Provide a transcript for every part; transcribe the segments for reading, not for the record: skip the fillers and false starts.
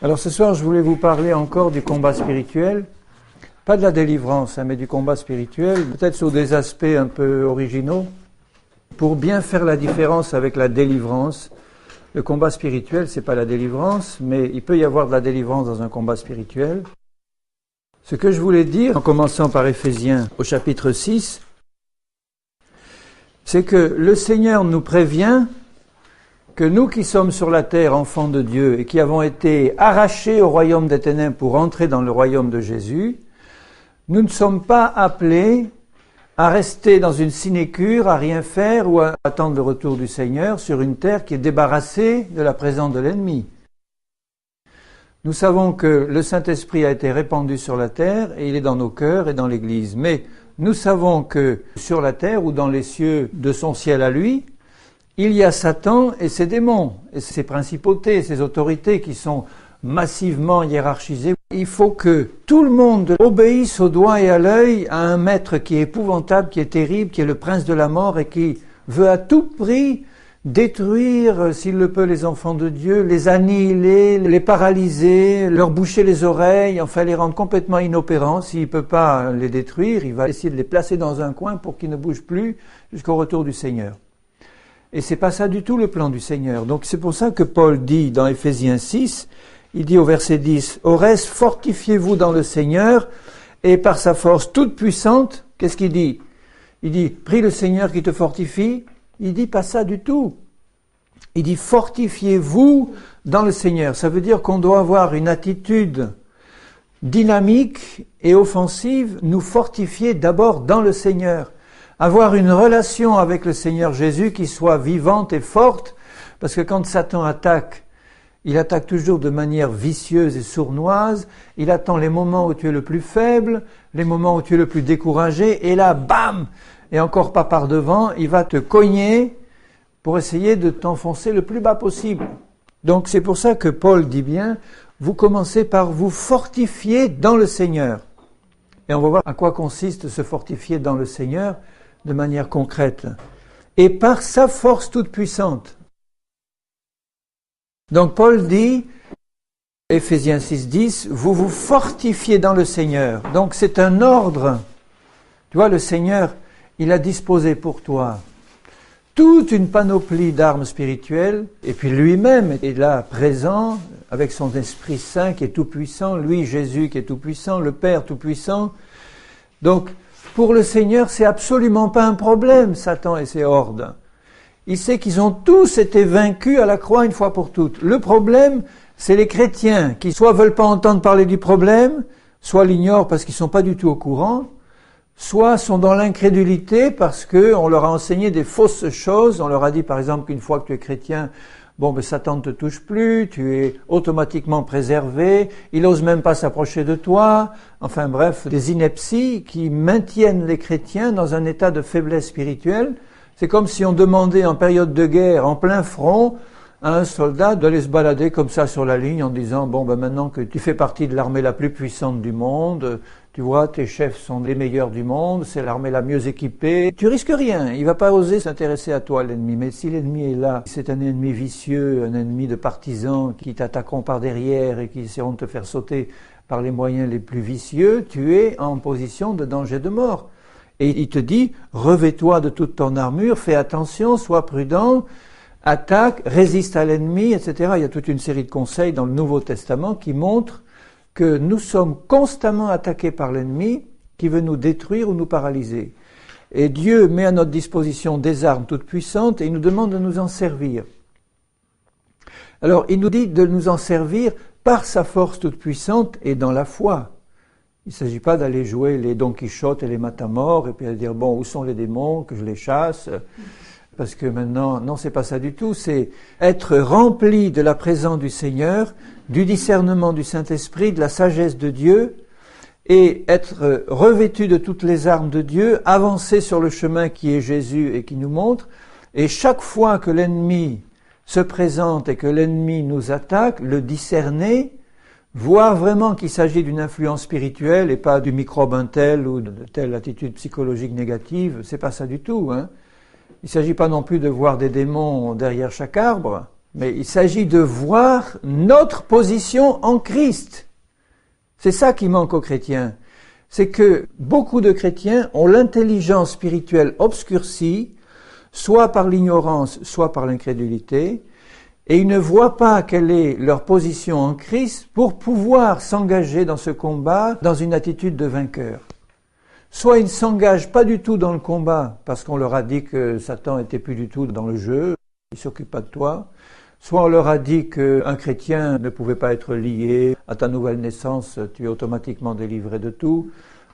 Alors ce soir, je voulais vous parler encore du combat spirituel, pas de la délivrance, mais du combat spirituel, peut-être sur des aspects un peu originaux, pour bien faire la différence avec la délivrance. Le combat spirituel, c'est pas la délivrance, mais il peut y avoir de la délivrance dans un combat spirituel. Ce que je voulais dire, en commençant par Éphésiens au chapitre 6, c'est que le Seigneur nous prévient que nous qui sommes sur la terre, enfants de Dieu, et qui avons été arrachés au royaume des ténèbres pour entrer dans le royaume de Jésus, nous ne sommes pas appelés à rester dans une sinécure, à rien faire ou à attendre le retour du Seigneur sur une terre qui est débarrassée de la présence de l'ennemi. Nous savons que le Saint-Esprit a été répandu sur la terre et il est dans nos cœurs et dans l'Église. Mais nous savons que sur la terre ou dans les cieux de son ciel à lui, il y a Satan et ses démons, et ses principautés, ses autorités qui sont massivement hiérarchisées. Il faut que tout le monde obéisse au doigt et à l'œil à un maître qui est épouvantable, qui est terrible, qui est le prince de la mort et qui veut à tout prix détruire, s'il le peut, les enfants de Dieu, les annihiler, les paralyser, leur boucher les oreilles, enfin les rendre complètement inopérants. S'il ne peut pas les détruire, il va essayer de les placer dans un coin pour qu'ils ne bougent plus jusqu'au retour du Seigneur. Et c'est pas ça du tout le plan du Seigneur. Donc c'est pour ça que Paul dit dans Éphésiens 6, il dit au verset 10, « Au reste, fortifiez-vous dans le Seigneur, et par sa force toute puissante, qu'est-ce qu'il dit ? Il dit, prie le Seigneur qui te fortifie. Il dit pas ça du tout. Il dit, fortifiez-vous dans le Seigneur. Ça veut dire qu'on doit avoir une attitude dynamique et offensive, nous fortifier d'abord dans le Seigneur. Avoir une relation avec le Seigneur Jésus qui soit vivante et forte, parce que quand Satan attaque, il attaque toujours de manière vicieuse et sournoise, il attend les moments où tu es le plus faible, les moments où tu es le plus découragé, et là, bam, et encore pas par devant, il va te cogner pour essayer de t'enfoncer le plus bas possible. Donc c'est pour ça que Paul dit bien, vous commencez par vous fortifier dans le Seigneur. Et on va voir à quoi consiste se fortifier dans le Seigneur, de manière concrète, et par sa force toute puissante. Donc Paul dit, Éphésiens 6:10, vous vous fortifiez dans le Seigneur. Donc c'est un ordre. Tu vois, le Seigneur, il a disposé pour toi toute une panoplie d'armes spirituelles, et puis lui-même est là présent, avec son Esprit Saint qui est tout puissant, lui Jésus qui est tout puissant, le Père tout puissant. Donc, pour le Seigneur, c'est absolument pas un problème, Satan et ses hordes. Il sait qu'ils ont tous été vaincus à la croix une fois pour toutes. Le problème, c'est les chrétiens qui soit veulent pas entendre parler du problème, soit l'ignorent parce qu'ils sont pas du tout au courant, soit sont dans l'incrédulité parce que on leur a enseigné des fausses choses. On leur a dit par exemple qu'une fois que tu es chrétien, Satan ne te touche plus, tu es automatiquement préservé, il n'ose même pas s'approcher de toi. Enfin bref, des inepties qui maintiennent les chrétiens dans un état de faiblesse spirituelle. C'est comme si on demandait en période de guerre, en plein front, à un soldat d'aller se balader comme ça sur la ligne en disant, maintenant que tu fais partie de l'armée la plus puissante du monde, tu vois, tes chefs sont les meilleurs du monde, c'est l'armée la mieux équipée. Tu risques rien, il va pas oser s'intéresser à toi, l'ennemi. Mais si l'ennemi est là, c'est un ennemi vicieux, un ennemi de partisans qui t'attaqueront par derrière et qui essaieront de te faire sauter par les moyens les plus vicieux, tu es en position de danger de mort. Et il te dit, revêt-toi de toute ton armure, fais attention, sois prudent, attaque, résiste à l'ennemi, etc. Il y a toute une série de conseils dans le Nouveau Testament qui montrent que nous sommes constamment attaqués par l'ennemi qui veut nous détruire ou nous paralyser. Et Dieu met à notre disposition des armes toutes puissantes et il nous demande de nous en servir. Alors, il nous dit de nous en servir par sa force toute puissante et dans la foi. Il ne s'agit pas d'aller jouer les Don Quichotte et les Matamor et puis de dire, où sont les démons, que je les chasse, parce que maintenant, non, c'est pas ça du tout, c'est être rempli de la présence du Seigneur, du discernement du Saint-Esprit, de la sagesse de Dieu, et être revêtu de toutes les armes de Dieu, avancer sur le chemin qui est Jésus et qui nous montre, et chaque fois que l'ennemi se présente et que l'ennemi nous attaque, le discerner, voir vraiment qu'il s'agit d'une influence spirituelle et pas du microbe un tel ou de telle attitude psychologique négative, c'est pas ça du tout, hein. Il ne s'agit pas non plus de voir des démons derrière chaque arbre, Mais il s'agit de voir notre position en Christ. C'est ça qui manque aux chrétiens. C'est que beaucoup de chrétiens ont l'intelligence spirituelle obscurcie, soit par l'ignorance, soit par l'incrédulité, et ils ne voient pas quelle est leur position en Christ pour pouvoir s'engager dans ce combat dans une attitude de vainqueur. Soit ils ne s'engagent pas du tout dans le combat parce qu'on leur a dit que Satan était plus du tout dans le jeu, il ne s'occupe pas de toi. Soit on leur a dit qu'un chrétien ne pouvait pas être lié à ta nouvelle naissance, tu es automatiquement délivré de tout.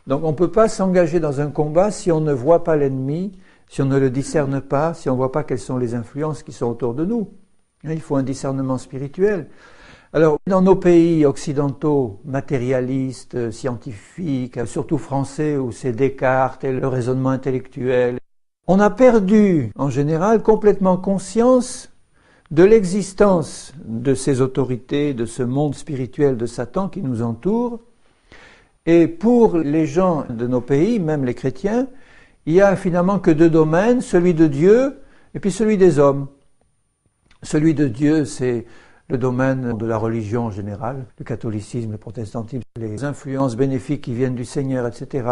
Donc on ne peut pas s'engager dans un combat si on ne voit pas l'ennemi, si on ne le discerne pas, si on ne voit pas quelles sont les influences qui sont autour de nous. Il faut un discernement spirituel. Alors, dans nos pays occidentaux, matérialistes, scientifiques, surtout français, où c'est Descartes et le raisonnement intellectuel, on a perdu, en général, complètement conscience de l'existence de ces autorités, de ce monde spirituel de Satan qui nous entoure. Et pour les gens de nos pays, même les chrétiens, il n'y a finalement que deux domaines, celui de Dieu et puis celui des hommes. Celui de Dieu, c'est le domaine de la religion en général, le catholicisme, le protestantisme, les influences bénéfiques qui viennent du Seigneur, etc.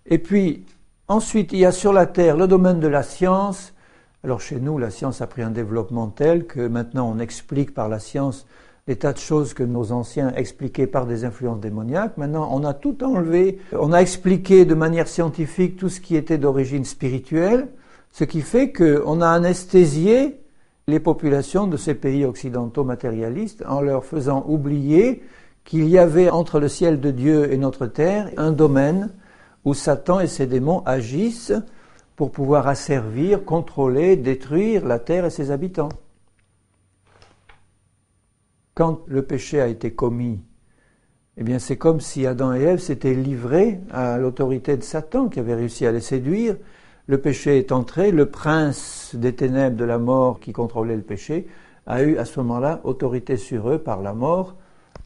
Et puis, ensuite, il y a sur la terre le domaine de la science. Alors chez nous, la science a pris un développement tel que maintenant on explique par la science des tas de choses que nos anciens expliquaient par des influences démoniaques. Maintenant, on a tout enlevé. On a expliqué de manière scientifique tout ce qui était d'origine spirituelle, ce qui fait qu'on a anesthésié les populations de ces pays occidentaux matérialistes en leur faisant oublier qu'il y avait entre le ciel de Dieu et notre terre un domaine où Satan et ses démons agissent pour pouvoir asservir, contrôler, détruire la terre et ses habitants. Quand le péché a été commis, eh bien c'est comme si Adam et Ève s'étaient livrés à l'autorité de Satan qui avait réussi à les séduire. Le péché est entré, le prince des ténèbres de la mort qui contrôlait le péché a eu à ce moment-là autorité sur eux par la mort,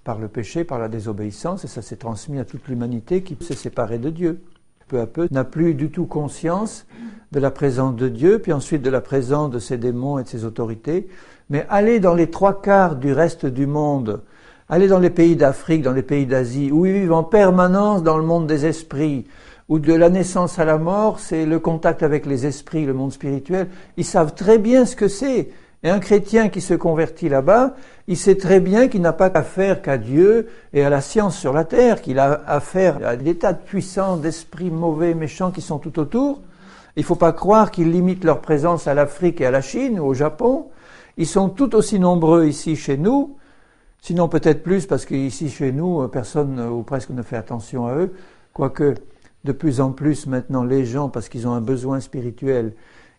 par le péché, par la désobéissance, et ça s'est transmis à toute l'humanité qui s'est séparée de Dieu. Peu à peu, n'a plus du tout conscience de la présence de Dieu, puis ensuite de la présence de ses démons et de ses autorités. Mais aller dans les trois quarts du reste du monde, aller dans les pays d'Afrique, dans les pays d'Asie, où ils vivent en permanence dans le monde des esprits, où de la naissance à la mort, c'est le contact avec les esprits, le monde spirituel. Ils savent très bien ce que c'est. Et un chrétien qui se convertit là-bas, il sait très bien qu'il n'a pas affaire qu'à Dieu et à la science sur la terre, qu'il a affaire à des tas de puissants, d'esprits mauvais, méchants qui sont tout autour. Il ne faut pas croire qu'ils limitent leur présence à l'Afrique et à la Chine ou au Japon. Ils sont tout aussi nombreux ici chez nous, sinon peut-être plus parce qu'ici chez nous, personne ou presque ne fait attention à eux, quoique de plus en plus maintenant les gens, parce qu'ils ont un besoin spirituel,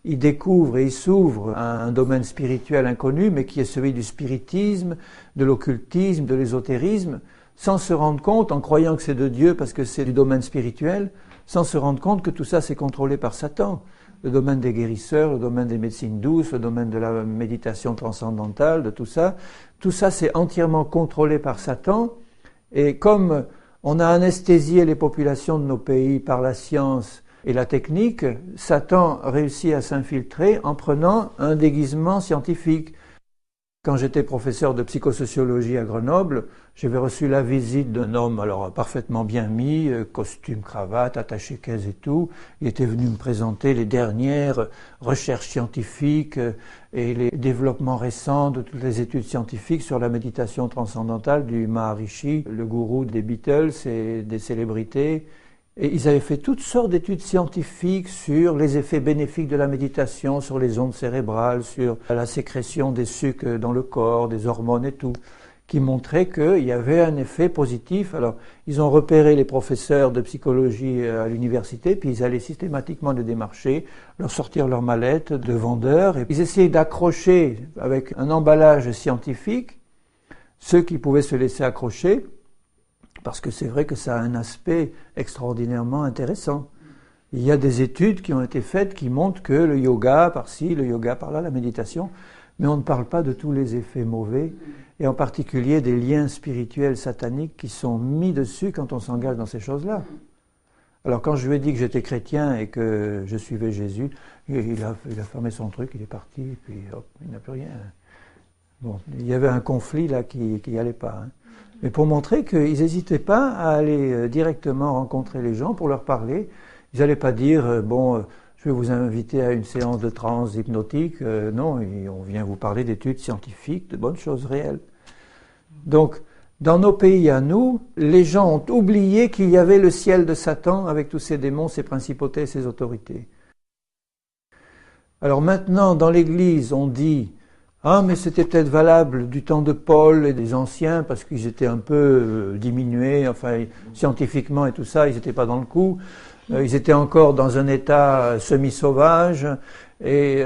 ils découvrent et ils s'ouvrent à un domaine spirituel inconnu, mais qui est celui du spiritisme, de l'occultisme, de l'ésotérisme, sans se rendre compte, en croyant que c'est de Dieu parce que c'est du domaine spirituel, sans se rendre compte que tout ça c'est contrôlé par Satan. Le domaine des guérisseurs, le domaine des médecines douces, le domaine de la méditation transcendantale, de tout ça c'est entièrement contrôlé par Satan. Et comme on a anesthésié les populations de nos pays par la science et la technique, Satan réussit à s'infiltrer en prenant un déguisement scientifique. Quand j'étais professeur de psychosociologie à Grenoble, j'avais reçu la visite d'un homme alors parfaitement bien mis, costume, cravate, attaché caisse et tout. Il était venu me présenter les dernières recherches scientifiques et les développements récents de toutes les études scientifiques sur la méditation transcendantale du Maharishi, le gourou des Beatles et des célébrités. Et ils avaient fait toutes sortes d'études scientifiques sur les effets bénéfiques de la méditation, sur les ondes cérébrales, sur la sécrétion des sucs dans le corps, des hormones et tout, qui montraient qu'il y avait un effet positif. Alors, ils ont repéré les professeurs de psychologie à l'université, puis ils allaient systématiquement les démarcher, leur sortir leur mallette de vendeurs, et ils essayaient d'accrocher avec un emballage scientifique ceux qui pouvaient se laisser accrocher, parce que c'est vrai que ça a un aspect extraordinairement intéressant. Il y a des études qui ont été faites qui montrent que le yoga par-ci, le yoga par-là, la méditation, mais on ne parle pas de tous les effets mauvais, et en particulier des liens spirituels sataniques qui sont mis dessus quand on s'engage dans ces choses-là. Alors quand je lui ai dit que j'étais chrétien et que je suivais Jésus, il a fermé son truc, il est parti, et puis hop, il n'a plus rien. Bon, il y avait un conflit là qui allait pas. Hein. Mais pour montrer qu'ils n'hésitaient pas à aller directement rencontrer les gens pour leur parler. Ils n'allaient pas dire, je vais vous inviter à une séance de transe hypnotique. Non, on vient vous parler d'études scientifiques, de bonnes choses réelles. Donc, dans nos pays à nous, les gens ont oublié qu'il y avait le ciel de Satan avec tous ses démons, ses principautés et ses autorités. Alors maintenant, dans l'Église, on dit « Ah, mais c'était peut-être valable du temps de Paul et des anciens, parce qu'ils étaient un peu diminués, enfin, scientifiquement et tout ça, ils n'étaient pas dans le coup. Ils étaient encore dans un état semi-sauvage, et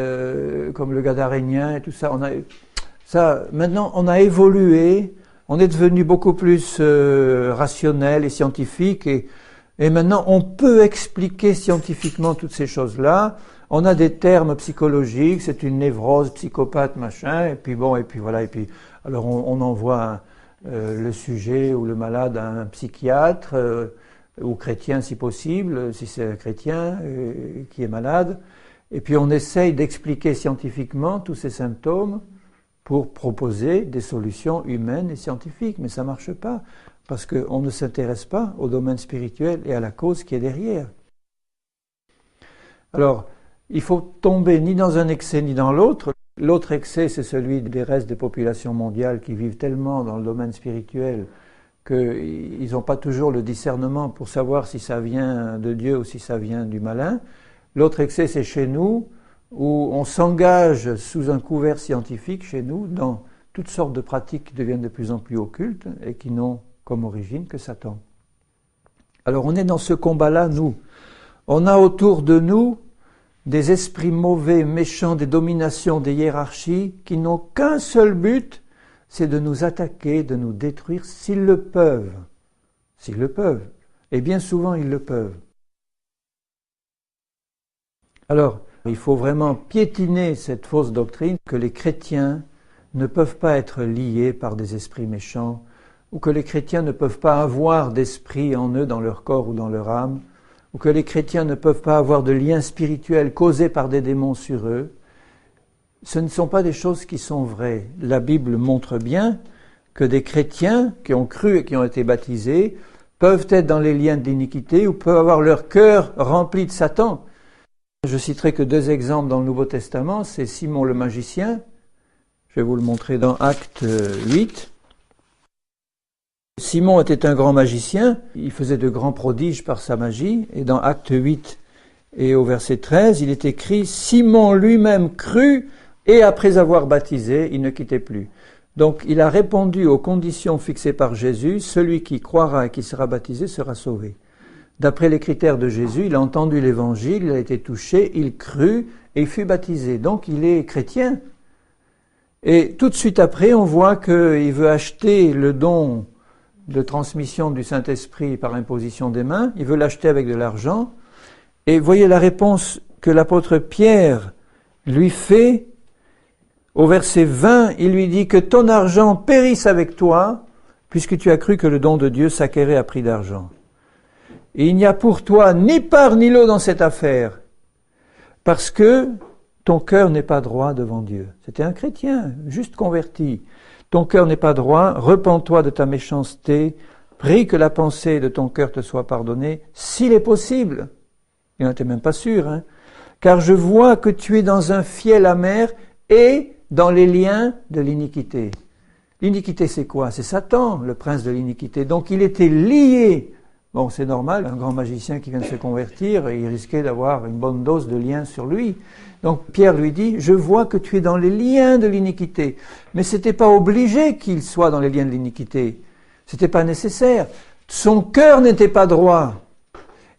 comme le Gadarénien et tout ça. Maintenant, on a évolué, on est devenu beaucoup plus rationnel et scientifique, et maintenant, on peut expliquer scientifiquement toutes ces choses-là. On a des termes psychologiques, c'est une névrose, psychopathe, machin, et puis voilà, alors on envoie le sujet ou le malade à un psychiatre, ou chrétien si possible, si c'est un chrétien qui est malade, et puis on essaye d'expliquer scientifiquement tous ces symptômes pour proposer des solutions humaines et scientifiques, mais ça marche pas, parce qu'on ne s'intéresse pas au domaine spirituel et à la cause qui est derrière. Alors, il faut tomber ni dans un excès ni dans l'autre. L'autre excès, c'est celui des restes des populations mondiales qui vivent tellement dans le domaine spirituel qu'ils n'ont pas toujours le discernement pour savoir si ça vient de Dieu ou si ça vient du malin. L'autre excès, c'est chez nous, où on s'engage sous un couvert scientifique, chez nous, dans toutes sortes de pratiques qui deviennent de plus en plus occultes et qui n'ont comme origine que Satan. Alors on est dans ce combat-là, nous. On a autour de nous des esprits mauvais, méchants, des dominations, des hiérarchies qui n'ont qu'un seul but, c'est de nous attaquer, de nous détruire s'ils le peuvent. S'ils le peuvent. Et bien souvent, ils le peuvent. Alors, il faut vraiment piétiner cette fausse doctrine que les chrétiens ne peuvent pas être liés par des esprits méchants, ou que les chrétiens ne peuvent pas avoir d'esprit en eux, dans leur corps ou dans leur âme, ou que les chrétiens ne peuvent pas avoir de lien spirituel causé par des démons sur eux. Ce ne sont pas des choses qui sont vraies. La Bible montre bien que des chrétiens qui ont cru et qui ont été baptisés peuvent être dans les liens d'iniquité ou peuvent avoir leur cœur rempli de Satan. Je citerai que 2 exemples dans le Nouveau Testament, c'est Simon le magicien, je vais vous le montrer dans Acte 8. Simon était un grand magicien, il faisait de grands prodiges par sa magie, et dans Acte 8 et au verset 13, il est écrit « Simon lui-même crut, et après avoir baptisé, il ne quittait plus. » Donc il a répondu aux conditions fixées par Jésus, celui qui croira et qui sera baptisé sera sauvé. D'après les critères de Jésus, il a entendu l'évangile, il a été touché, il crut et il fut baptisé. Donc il est chrétien. Et tout de suite après, on voit qu'il veut acheter le don de transmission du Saint-Esprit par imposition des mains, il veut l'acheter avec de l'argent. Et voyez la réponse que l'apôtre Pierre lui fait. Au verset 20, il lui dit que ton argent périsse avec toi, puisque tu as cru que le don de Dieu s'acquérait à prix d'argent. Et il n'y a pour toi ni part ni lot dans cette affaire, parce que ton cœur n'est pas droit devant Dieu. C'était un chrétien, juste converti. Ton cœur n'est pas droit, repens-toi de ta méchanceté, prie que la pensée de ton cœur te soit pardonnée, s'il est possible. Il n'en était même pas sûr, hein. Car je vois que tu es dans un fiel amer et dans les liens de l'iniquité. L'iniquité, c'est quoi? C'est Satan, le prince de l'iniquité. Donc il était lié. Bon, c'est normal, un grand magicien qui vient de se convertir, il risquait d'avoir une bonne dose de liens sur lui. Donc Pierre lui dit, je vois que tu es dans les liens de l'iniquité. Mais c'était pas obligé qu'il soit dans les liens de l'iniquité. C'était pas nécessaire. Son cœur n'était pas droit.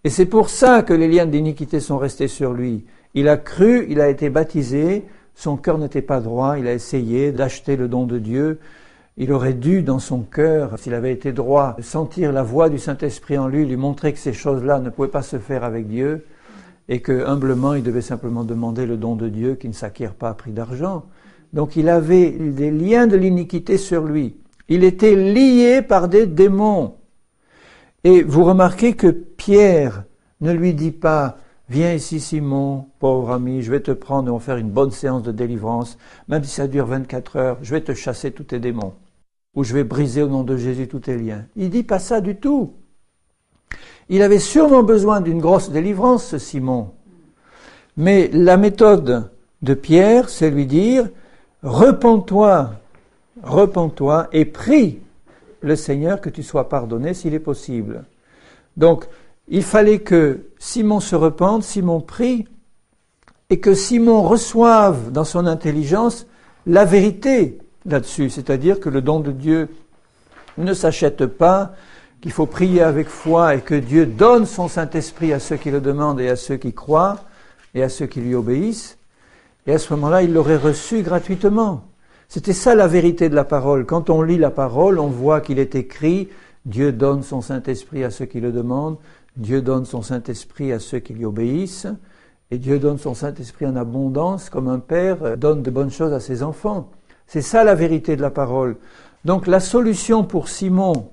Et c'est pour ça que les liens de l'iniquité sont restés sur lui. Il a cru, il a été baptisé, son cœur n'était pas droit, il a essayé d'acheter le don de Dieu. Il aurait dû, dans son cœur, s'il avait été droit, sentir la voix du Saint-Esprit en lui montrer que ces choses-là ne pouvaient pas se faire avec Dieu, et que, humblement, il devait simplement demander le don de Dieu qui ne s'acquiert pas à prix d'argent. Donc il avait des liens de l'iniquité sur lui. Il était lié par des démons. Et vous remarquez que Pierre ne lui dit pas viens ici Simon, pauvre ami, je vais te prendre et on va faire une bonne séance de délivrance, même si ça dure 24 heures, je vais te chasser tous tes démons, ou je vais briser au nom de Jésus tous tes liens. Il dit pas ça du tout. Il avait sûrement besoin d'une grosse délivrance, ce Simon. Mais la méthode de Pierre, c'est lui dire, repens-toi et prie le Seigneur que tu sois pardonné s'il est possible. Donc, il fallait que Simon se repente, Simon prie, et que Simon reçoive dans son intelligence la vérité là-dessus. C'est-à-dire que le don de Dieu ne s'achète pas, qu'il faut prier avec foi et que Dieu donne son Saint-Esprit à ceux qui le demandent et à ceux qui croient et à ceux qui lui obéissent. Et à ce moment-là, il l'aurait reçu gratuitement. C'était ça la vérité de la parole. Quand on lit la parole, on voit qu'il est écrit « Dieu donne son Saint-Esprit à ceux qui le demandent, Dieu donne son Saint-Esprit à ceux qui lui obéissent, et Dieu donne son Saint-Esprit en abondance, comme un père donne de bonnes choses à ses enfants. » C'est ça la vérité de la parole. Donc la solution pour Simon,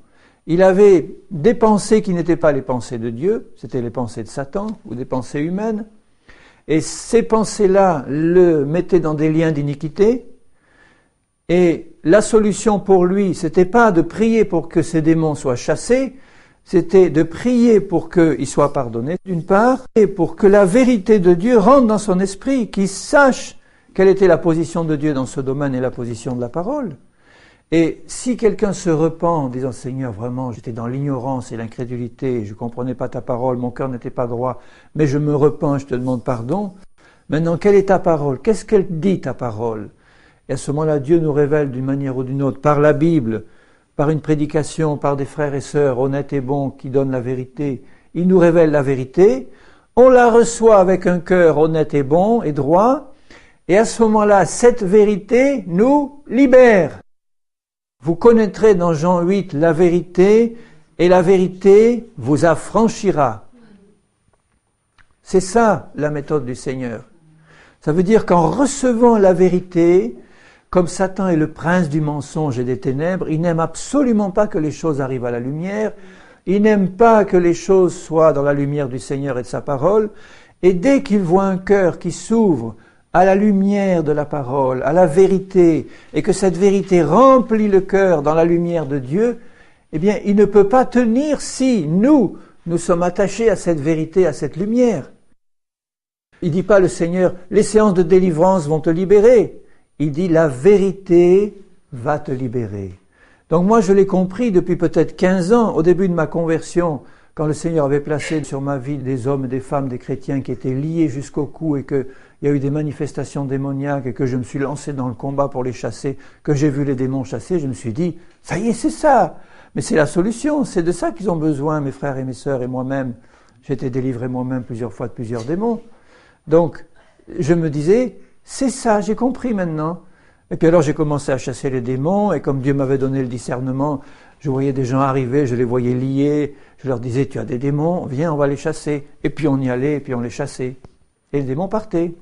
il avait des pensées qui n'étaient pas les pensées de Dieu, c'était les pensées de Satan ou des pensées humaines, et ces pensées-là le mettaient dans des liens d'iniquité. Et la solution pour lui, c'était pas de prier pour que ces démons soient chassés, c'était de prier pour qu'ils soient pardonnés, d'une part, et pour que la vérité de Dieu rentre dans son esprit, qu'il sache quelle était la position de Dieu dans ce domaine et la position de la parole. Et si quelqu'un se repent en disant « Seigneur, vraiment, j'étais dans l'ignorance et l'incrédulité, je ne comprenais pas ta parole, mon cœur n'était pas droit, mais je me repens, je te demande pardon. Maintenant, quelle est ta parole? Qu'est-ce qu'elle dit, ta parole ?» Et à ce moment-là, Dieu nous révèle d'une manière ou d'une autre, par la Bible, par une prédication, par des frères et sœurs honnêtes et bons qui donnent la vérité. Il nous révèle la vérité, on la reçoit avec un cœur honnête et bon et droit, et à ce moment-là, cette vérité nous libère. Vous connaîtrez dans Jean 8 la vérité, et la vérité vous affranchira. C'est ça la méthode du Seigneur. Ça veut dire qu'en recevant la vérité, comme Satan est le prince du mensonge et des ténèbres, il n'aime absolument pas que les choses arrivent à la lumière, il n'aime pas que les choses soient dans la lumière du Seigneur et de sa parole, et dès qu'il voit un cœur qui s'ouvre à la lumière de la parole, à la vérité, et que cette vérité remplit le cœur dans la lumière de Dieu, eh bien, il ne peut pas tenir si nous sommes attachés à cette vérité, à cette lumière. Il ne dit pas le Seigneur, les séances de délivrance vont te libérer. Il dit, la vérité va te libérer. Donc moi, je l'ai compris depuis peut-être 15 ans, au début de ma conversion, quand le Seigneur avait placé sur ma vie des hommes et des femmes, des chrétiens qui étaient liés jusqu'au cou et qu'il y a eu des manifestations démoniaques et que je me suis lancé dans le combat pour les chasser, que j'ai vu les démons chasser, je me suis dit, ça y est, c'est ça. Mais c'est la solution, c'est de ça qu'ils ont besoin, mes frères et mes sœurs et moi-même. J'ai été délivré moi-même plusieurs fois de plusieurs démons. Donc, je me disais, c'est ça, j'ai compris maintenant. Et puis alors j'ai commencé à chasser les démons, et comme Dieu m'avait donné le discernement, je voyais des gens arriver, je les voyais liés, je leur disais, tu as des démons, viens, on va les chasser. Et puis on y allait, et puis on les chassait. Et les démons partaient.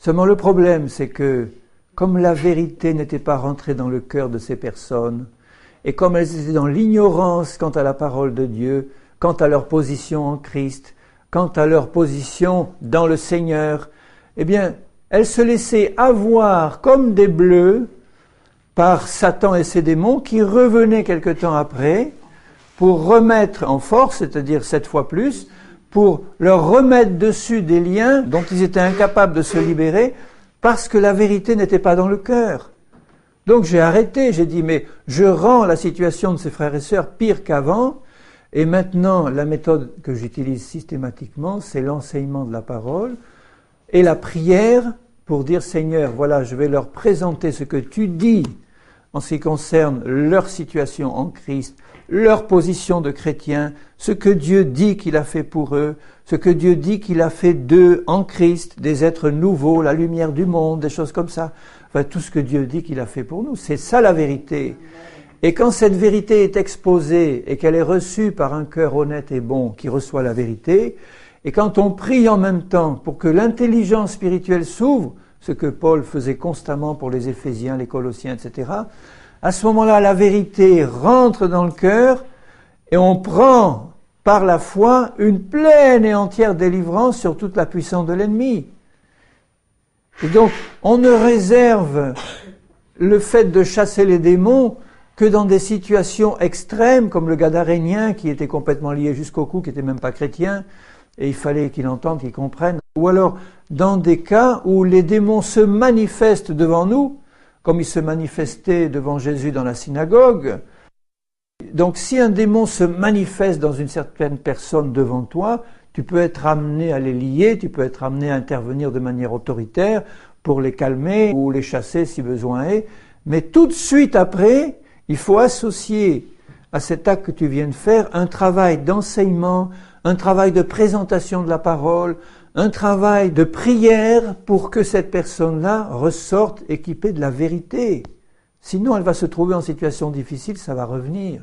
Seulement le problème, c'est que, comme la vérité n'était pas rentrée dans le cœur de ces personnes, et comme elles étaient dans l'ignorance quant à la parole de Dieu, quant à leur position en Christ, quant à leur position dans le Seigneur, eh bien, elles se laissaient avoir comme des bleus par Satan et ses démons qui revenaient quelque temps après pour remettre en force, c'est-à-dire 7 fois plus, pour leur remettre dessus des liens dont ils étaient incapables de se libérer parce que la vérité n'était pas dans le cœur. Donc j'ai arrêté, j'ai dit, mais je rends la situation de ces frères et sœurs pire qu'avant, et maintenant la méthode que j'utilise systématiquement, c'est l'enseignement de la parole et la prière pour dire, Seigneur, voilà, je vais leur présenter ce que tu dis en ce qui concerne leur situation en Christ, leur position de chrétien, ce que Dieu dit qu'il a fait pour eux, ce que Dieu dit qu'il a fait d'eux en Christ, des êtres nouveaux, la lumière du monde, des choses comme ça. Enfin, tout ce que Dieu dit qu'il a fait pour nous, c'est ça la vérité. Et quand cette vérité est exposée et qu'elle est reçue par un cœur honnête et bon qui reçoit la vérité, et quand on prie en même temps pour que l'intelligence spirituelle s'ouvre, ce que Paul faisait constamment pour les Éphésiens, les Colossiens, etc., à ce moment-là, la vérité rentre dans le cœur et on prend par la foi, une pleine et entière délivrance sur toute la puissance de l'ennemi. Et donc, on ne réserve le fait de chasser les démons que dans des situations extrêmes, comme le Gadarénien qui était complètement lié jusqu'au cou, qui n'était même pas chrétien, et il fallait qu'il entende, qu'il comprenne. Ou alors, dans des cas où les démons se manifestent devant nous, comme ils se manifestaient devant Jésus dans la synagogue. Donc, si un démon se manifeste dans une certaine personne devant toi, tu peux être amené à les lier, tu peux être amené à intervenir de manière autoritaire pour les calmer ou les chasser si besoin est. Mais tout de suite après, il faut associer à cet acte que tu viens de faire un travail d'enseignement, un travail de présentation de la parole, un travail de prière pour que cette personne-là ressorte équipée de la vérité. Sinon, elle va se trouver en situation difficile, ça va revenir.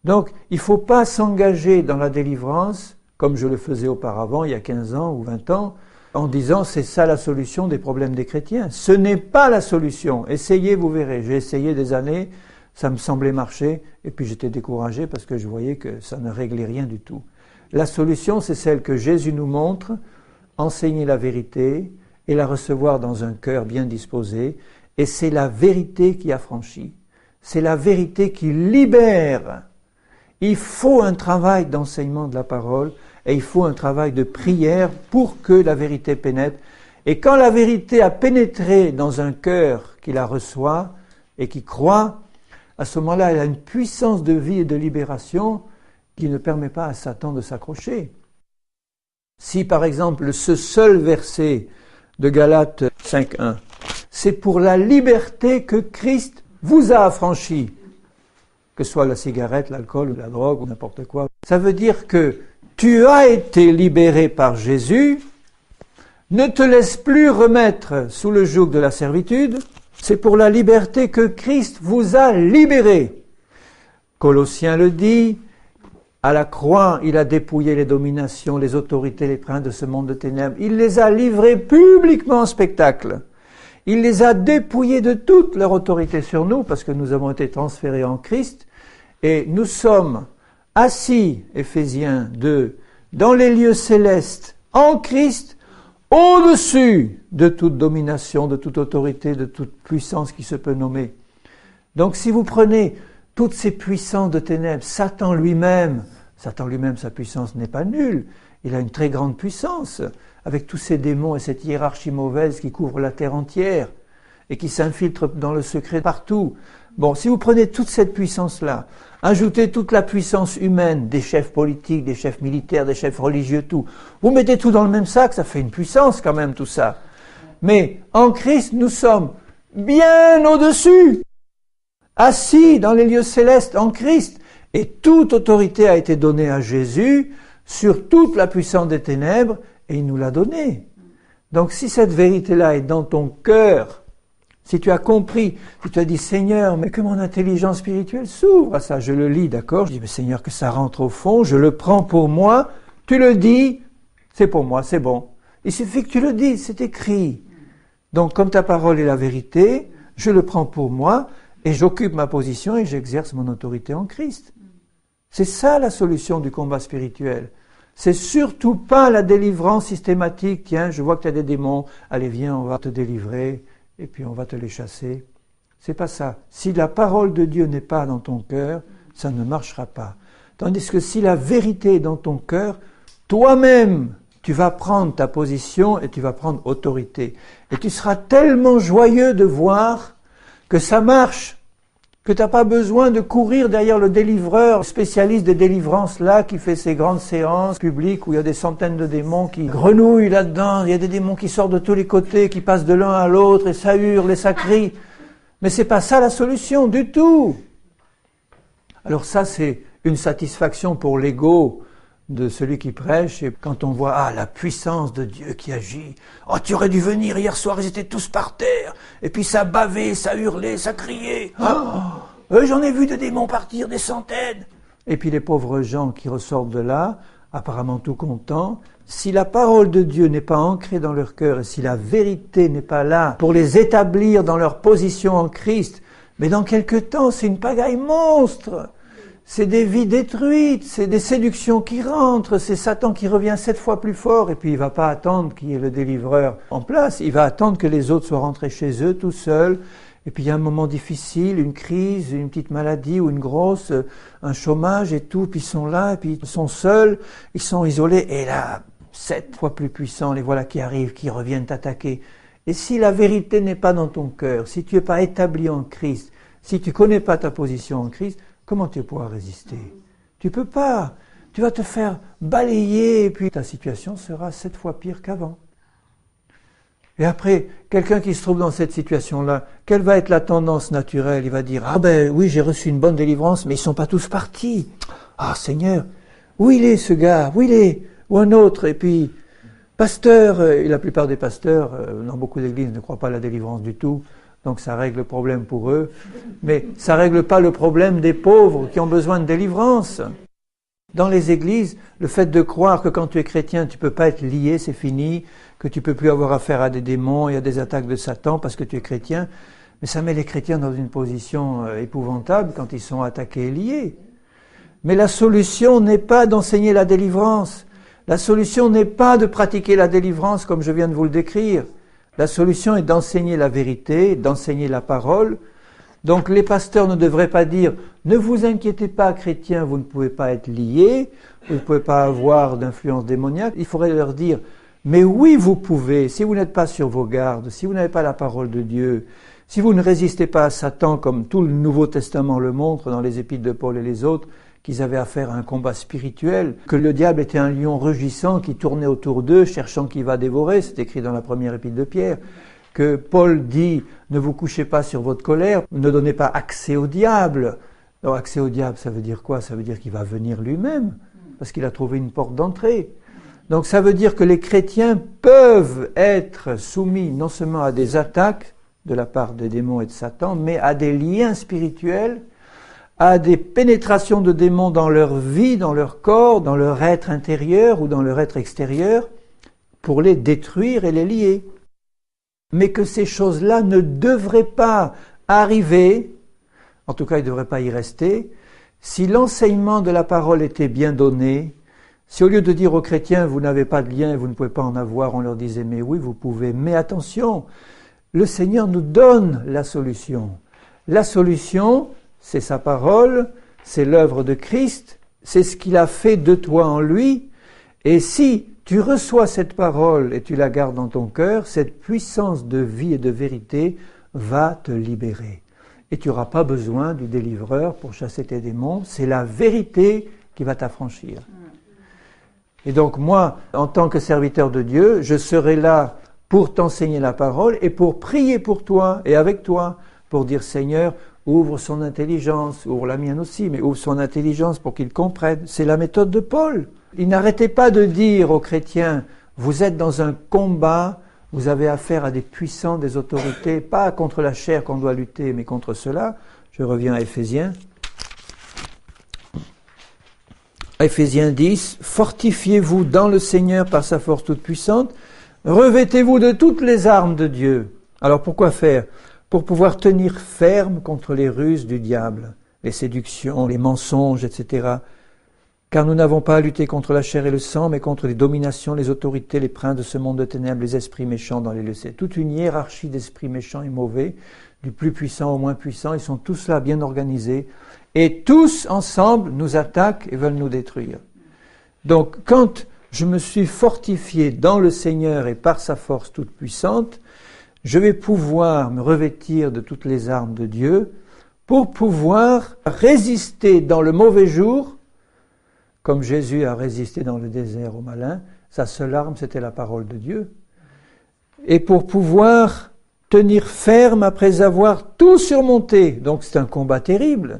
Donc, il ne faut pas s'engager dans la délivrance, comme je le faisais auparavant, il y a 15 ans ou 20 ans, en disant c'est ça la solution des problèmes des chrétiens. Ce n'est pas la solution. Essayez, vous verrez. J'ai essayé des années, ça me semblait marcher, et puis j'étais découragé parce que je voyais que ça ne réglait rien du tout. La solution, c'est celle que Jésus nous montre, enseigner la vérité et la recevoir dans un cœur bien disposé, et c'est la vérité qui affranchit. C'est la vérité qui libère. Il faut un travail d'enseignement de la parole et il faut un travail de prière pour que la vérité pénètre. Et quand la vérité a pénétré dans un cœur qui la reçoit et qui croit, à ce moment-là, elle a une puissance de vie et de libération qui ne permet pas à Satan de s'accrocher. Si par exemple ce seul verset de Galates 5.1, c'est pour la liberté que Christ vous a affranchi, que ce soit la cigarette, l'alcool ou la drogue ou n'importe quoi. Ça veut dire que tu as été libéré par Jésus, ne te laisse plus remettre sous le joug de la servitude, c'est pour la liberté que Christ vous a libéré. Colossiens le dit, à la croix, il a dépouillé les dominations, les autorités, les princes de ce monde de ténèbres. Il les a livrés publiquement en spectacle. Il les a dépouillés de toute leur autorité sur nous, parce que nous avons été transférés en Christ, et nous sommes assis, Éphésiens 2, dans les lieux célestes, en Christ, au-dessus de toute domination, de toute autorité, de toute puissance qui se peut nommer. Donc si vous prenez toutes ces puissances de ténèbres, Satan lui-même, sa puissance n'est pas nulle, il a une très grande puissance, avec tous ces démons et cette hiérarchie mauvaise qui couvre la terre entière et qui s'infiltre dans le secret partout. Bon, si vous prenez toute cette puissance-là, ajoutez toute la puissance humaine, des chefs politiques, des chefs militaires, des chefs religieux, tout, vous mettez tout dans le même sac, ça fait une puissance quand même tout ça. Mais en Christ, nous sommes bien au-dessus, assis dans les lieux célestes en Christ, et toute autorité a été donnée à Jésus sur toute la puissance des ténèbres, et il nous l'a donnée. Donc si cette vérité-là est dans ton cœur, si tu as compris, si tu as dit Seigneur, mais que mon intelligence spirituelle s'ouvre à ça, je le lis, d'accord? Je dis mais Seigneur, que ça rentre au fond, je le prends pour moi, tu le dis, c'est pour moi, c'est bon. Il suffit que tu le dises, c'est écrit. Donc comme ta parole est la vérité, je le prends pour moi, et j'occupe ma position et j'exerce mon autorité en Christ. C'est ça la solution du combat spirituel. C'est surtout pas la délivrance systématique. Tiens, je vois que tu as des démons, allez viens, on va te délivrer, et puis on va te les chasser. C'est pas ça. Si la parole de Dieu n'est pas dans ton cœur, ça ne marchera pas. Tandis que si la vérité est dans ton cœur, toi-même, tu vas prendre ta position et tu vas prendre autorité. Et tu seras tellement joyeux de voir que ça marche, que tu n'as pas besoin de courir derrière le délivreur, spécialiste des délivrances là, qui fait ces grandes séances publiques où il y a des centaines de démons qui grenouillent là-dedans, il y a des démons qui sortent de tous les côtés, qui passent de l'un à l'autre, et ça hurle et ça crie. Mais c'est pas ça la solution du tout. Alors ça, c'est une satisfaction pour l'ego de celui qui prêche, et quand on voit la puissance de Dieu qui agit. Oh, tu aurais dû venir hier soir, ils étaient tous par terre, et puis ça bavait, ça hurlait, ça criait. J'en ai vu des démons partir, des centaines. Et puis les pauvres gens qui ressortent de là, apparemment tout contents, si la parole de Dieu n'est pas ancrée dans leur cœur, et si la vérité n'est pas là pour les établir dans leur position en Christ, mais dans quelque temps, c'est une pagaille monstre. c'est des vies détruites, c'est des séductions qui rentrent, c'est Satan qui revient 7 fois plus fort, et puis il va pas attendre qu'il y ait le délivreur en place, il va attendre que les autres soient rentrés chez eux tout seuls, et puis il y a un moment difficile, une crise, une petite maladie ou une grosse, un chômage et tout, puis ils sont là, et puis ils sont seuls, ils sont isolés, et là, 7 fois plus puissants, les voilà qui arrivent, qui reviennent t'attaquer. Et si la vérité n'est pas dans ton cœur, si tu n'es pas établi en Christ, si tu ne connais pas ta position en Christ, comment tu pourras résister? Tu ne peux pas. Tu vas te faire balayer et puis ta situation sera 7 fois pire qu'avant. Et après, quelqu'un qui se trouve dans cette situation-là, quelle va être la tendance naturelle? Il va dire, ah ben oui, j'ai reçu une bonne délivrance, mais ils ne sont pas tous partis. Ah Seigneur, où il est ce gars? Où il est? Ou un autre? Et puis, pasteur, et la plupart des pasteurs, dans beaucoup d'églises, ne croient pas à la délivrance du tout. Donc ça règle le problème pour eux, mais ça ne règle pas le problème des pauvres qui ont besoin de délivrance. Dans les églises, le fait de croire que quand tu es chrétien, tu ne peux pas être lié, c'est fini, que tu ne peux plus avoir affaire à des démons et à des attaques de Satan parce que tu es chrétien, mais ça met les chrétiens dans une position épouvantable quand ils sont attaqués et liés. Mais la solution n'est pas d'enseigner la délivrance. La solution n'est pas de pratiquer la délivrance comme je viens de vous le décrire. La solution est d'enseigner la vérité, d'enseigner la parole. Donc les pasteurs ne devraient pas dire « Ne vous inquiétez pas, chrétiens, vous ne pouvez pas être liés, vous ne pouvez pas avoir d'influence démoniaque. » Il faudrait leur dire « Mais oui, vous pouvez, si vous n'êtes pas sur vos gardes, si vous n'avez pas la parole de Dieu, si vous ne résistez pas à Satan comme tout le Nouveau Testament le montre dans les épîtres de Paul et les autres, qu'ils avaient affaire à un combat spirituel, que le diable était un lion rugissant qui tournait autour d'eux, cherchant qui va dévorer, c'est écrit dans la première épître de Pierre, que Paul dit « Ne vous couchez pas sur votre colère, ne donnez pas accès au diable ». Alors accès au diable, ça veut dire quoi? Ça veut dire qu'il va venir lui-même, parce qu'il a trouvé une porte d'entrée. Donc ça veut dire que les chrétiens peuvent être soumis non seulement à des attaques de la part des démons et de Satan, mais à des liens spirituels, à des pénétrations de démons dans leur vie, dans leur corps, dans leur être intérieur ou dans leur être extérieur, pour les détruire et les lier. Mais que ces choses-là ne devraient pas arriver, en tout cas ils ne devraient pas y rester, si l'enseignement de la parole était bien donné, si au lieu de dire aux chrétiens « vous n'avez pas de lien et vous ne pouvez pas en avoir », on leur disait « mais oui, vous pouvez ». Mais attention, le Seigneur nous donne la solution. La solution, c'est sa parole, c'est l'œuvre de Christ, c'est ce qu'il a fait de toi en lui. Et si tu reçois cette parole et tu la gardes dans ton cœur, cette puissance de vie et de vérité va te libérer. Et tu n'auras pas besoin du délivreur pour chasser tes démons, c'est la vérité qui va t'affranchir. Et donc moi, en tant que serviteur de Dieu, je serai là pour t'enseigner la parole et pour prier pour toi et avec toi, pour dire Seigneur, ouvre son intelligence, ouvre la mienne aussi, mais ouvre son intelligence pour qu'il comprenne. C'est la méthode de Paul. Il n'arrêtait pas de dire aux chrétiens, vous êtes dans un combat, vous avez affaire à des puissants, des autorités, pas contre la chair qu'on doit lutter, mais contre cela. Je reviens à Éphésiens. Éphésiens 10, fortifiez-vous dans le Seigneur par sa force toute puissante, revêtez-vous de toutes les armes de Dieu. Alors pourquoi faire? Pour pouvoir tenir ferme contre les ruses du diable, les séductions, les mensonges, etc. Car nous n'avons pas à lutter contre la chair et le sang, mais contre les dominations, les autorités, les princes de ce monde de ténèbres, les esprits méchants dans les lieux célestes. Toute une hiérarchie d'esprits méchants et mauvais, du plus puissant au moins puissant, ils sont tous là bien organisés, et tous ensemble nous attaquent et veulent nous détruire. Donc quand je me suis fortifié dans le Seigneur et par sa force toute puissante, je vais pouvoir me revêtir de toutes les armes de Dieu pour pouvoir résister dans le mauvais jour, comme Jésus a résisté dans le désert au malin. Sa seule arme, c'était la parole de Dieu. Et pour pouvoir tenir ferme après avoir tout surmonté. Donc c'est un combat terrible.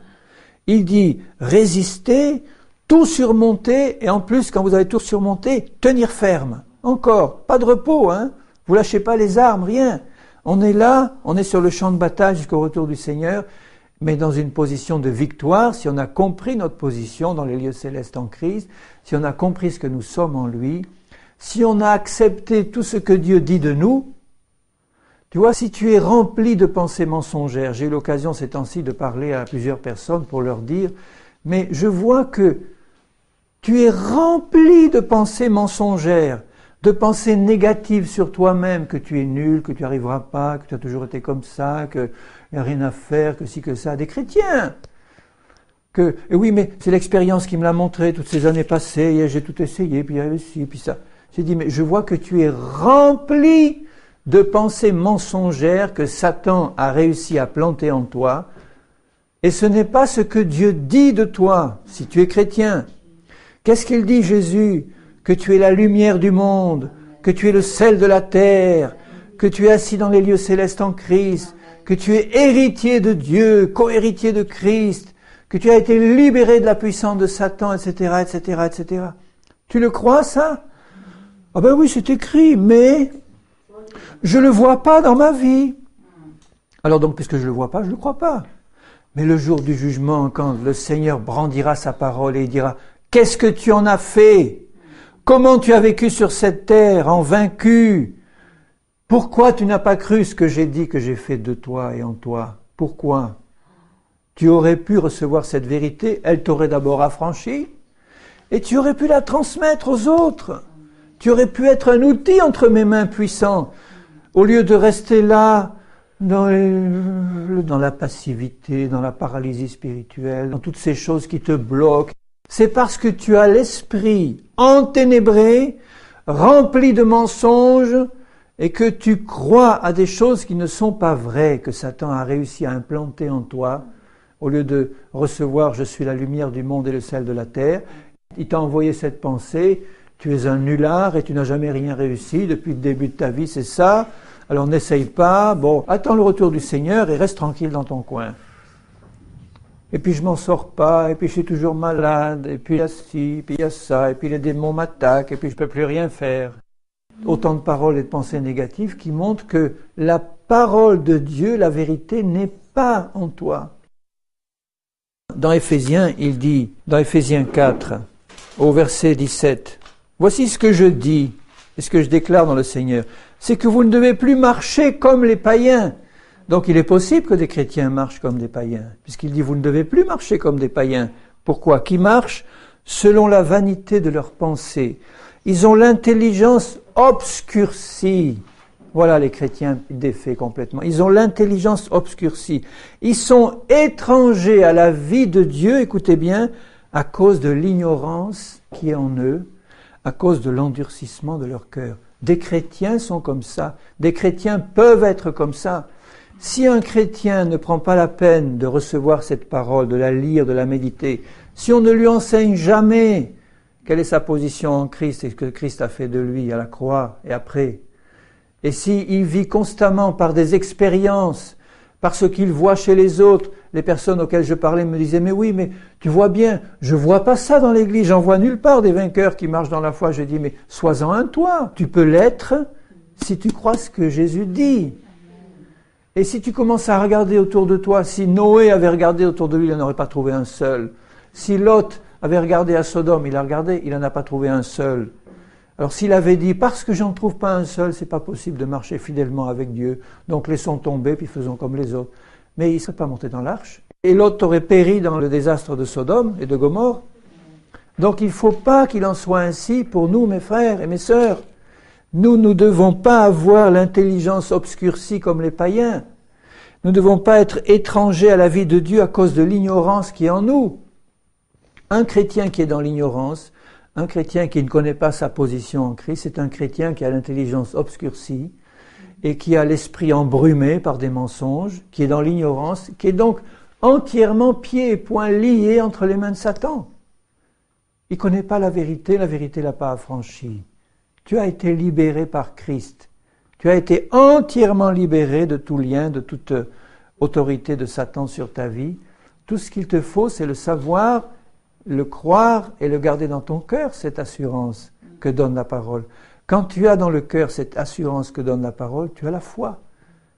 Il dit résister, tout surmonter, et en plus, quand vous avez tout surmonté, tenir ferme. Encore, pas de repos, hein. Vous lâchez pas les armes, rien. On est là, on est sur le champ de bataille jusqu'au retour du Seigneur, mais dans une position de victoire, si on a compris notre position dans les lieux célestes en Christ, si on a compris ce que nous sommes en lui, si on a accepté tout ce que Dieu dit de nous. Tu vois, si tu es rempli de pensées mensongères, j'ai eu l'occasion ces temps-ci de parler à plusieurs personnes pour leur dire, mais je vois que tu es rempli de pensées mensongères, de pensées négatives sur toi-même, que tu es nul, que tu n'y arriveras pas, que tu as toujours été comme ça, qu'il n'y a rien à faire, que ci, que ça. Des chrétiens. Et oui, mais c'est l'expérience qui me l'a montré toutes ces années passées, et j'ai tout essayé, puis il y avait ci, puis ça. J'ai dit, mais je vois que tu es rempli de pensées mensongères que Satan a réussi à planter en toi, et ce n'est pas ce que Dieu dit de toi, si tu es chrétien. Qu'est-ce qu'il dit, Jésus? Que tu es la lumière du monde, que tu es le sel de la terre, que tu es assis dans les lieux célestes en Christ, que tu es héritier de Dieu, co-héritier de Christ, que tu as été libéré de la puissance de Satan, etc., etc., etc. Tu le crois, ça? Ah ben oui, c'est écrit, mais je le vois pas dans ma vie. Alors donc, puisque je le vois pas, je le crois pas. Mais le jour du jugement, quand le Seigneur brandira sa parole et il dira, qu'est-ce que tu en as fait? Comment tu as vécu sur cette terre en vaincu? Pourquoi tu n'as pas cru ce que j'ai dit que j'ai fait de toi et en toi? Pourquoi? Tu aurais pu recevoir cette vérité, elle t'aurait d'abord affranchi, et tu aurais pu la transmettre aux autres. Tu aurais pu être un outil entre mes mains puissant, au lieu de rester là, dans la passivité, dans la paralysie spirituelle, dans toutes ces choses qui te bloquent. C'est parce que tu as l'esprit enténébré, rempli de mensonges, et que tu crois à des choses qui ne sont pas vraies, que Satan a réussi à implanter en toi, au lieu de recevoir « je suis la lumière du monde et le sel de la terre », il t'a envoyé cette pensée, tu es un nulard et tu n'as jamais rien réussi, depuis le début de ta vie c'est ça, alors n'essaye pas, bon, attends le retour du Seigneur et reste tranquille dans ton coin. Et puis je m'en sors pas, et puis je suis toujours malade, et puis il y a ci, puis il y a ça, et puis les démons m'attaquent, et puis je peux plus rien faire. Autant de paroles et de pensées négatives qui montrent que la parole de Dieu, la vérité, n'est pas en toi. Dans Éphésiens, il dit, dans Éphésiens 4, au verset 17, « Voici ce que je dis, et ce que je déclare dans le Seigneur, c'est que vous ne devez plus marcher comme les païens. » Donc il est possible que des chrétiens marchent comme des païens, puisqu'il dit, « Vous ne devez plus marcher comme des païens. » Pourquoi? Qui marchent selon la vanité de leurs pensées. Ils ont l'intelligence obscurcie. Voilà les chrétiens défaits complètement. Ils ont l'intelligence obscurcie. Ils sont étrangers à la vie de Dieu, écoutez bien, à cause de l'ignorance qui est en eux, à cause de l'endurcissement de leur cœur. Des chrétiens sont comme ça. Des chrétiens peuvent être comme ça. Si un chrétien ne prend pas la peine de recevoir cette parole, de la lire, de la méditer, si on ne lui enseigne jamais quelle est sa position en Christ et ce que Christ a fait de lui à la croix et après, et s'il vit constamment par des expériences, par ce qu'il voit chez les autres, les personnes auxquelles je parlais me disaient « Mais oui, mais tu vois bien, je vois pas ça dans l'Église, j'en vois nulle part des vainqueurs qui marchent dans la foi. » Je dis « Mais sois-en un toi, tu peux l'être si tu crois ce que Jésus dit. » Et si tu commences à regarder autour de toi, si Noé avait regardé autour de lui, il n'en aurait pas trouvé un seul. Si Lot avait regardé à Sodome, il a regardé, il n'en a pas trouvé un seul. Alors s'il avait dit, parce que j'en trouve pas un seul, c'est pas possible de marcher fidèlement avec Dieu, donc laissons tomber, puis faisons comme les autres. Mais il ne serait pas monté dans l'arche. Et l'autre aurait péri dans le désastre de Sodome et de Gomorrhe. Donc il ne faut pas qu'il en soit ainsi pour nous, mes frères et mes sœurs. Nous ne devons pas avoir l'intelligence obscurcie comme les païens. Nous ne devons pas être étrangers à la vie de Dieu à cause de l'ignorance qui est en nous. Un chrétien qui est dans l'ignorance, un chrétien qui ne connaît pas sa position en Christ, c'est un chrétien qui a l'intelligence obscurcie et qui a l'esprit embrumé par des mensonges, qui est dans l'ignorance, qui est donc entièrement pieds et poings liés entre les mains de Satan. Il ne connaît pas la vérité l'a pas affranchi. Tu as été libéré par Christ. Tu as été entièrement libéré de tout lien, de toute autorité de Satan sur ta vie. Tout ce qu'il te faut, c'est le savoir, le croire et le garder dans ton cœur, cette assurance que donne la parole. Quand tu as dans le cœur cette assurance que donne la parole, tu as la foi.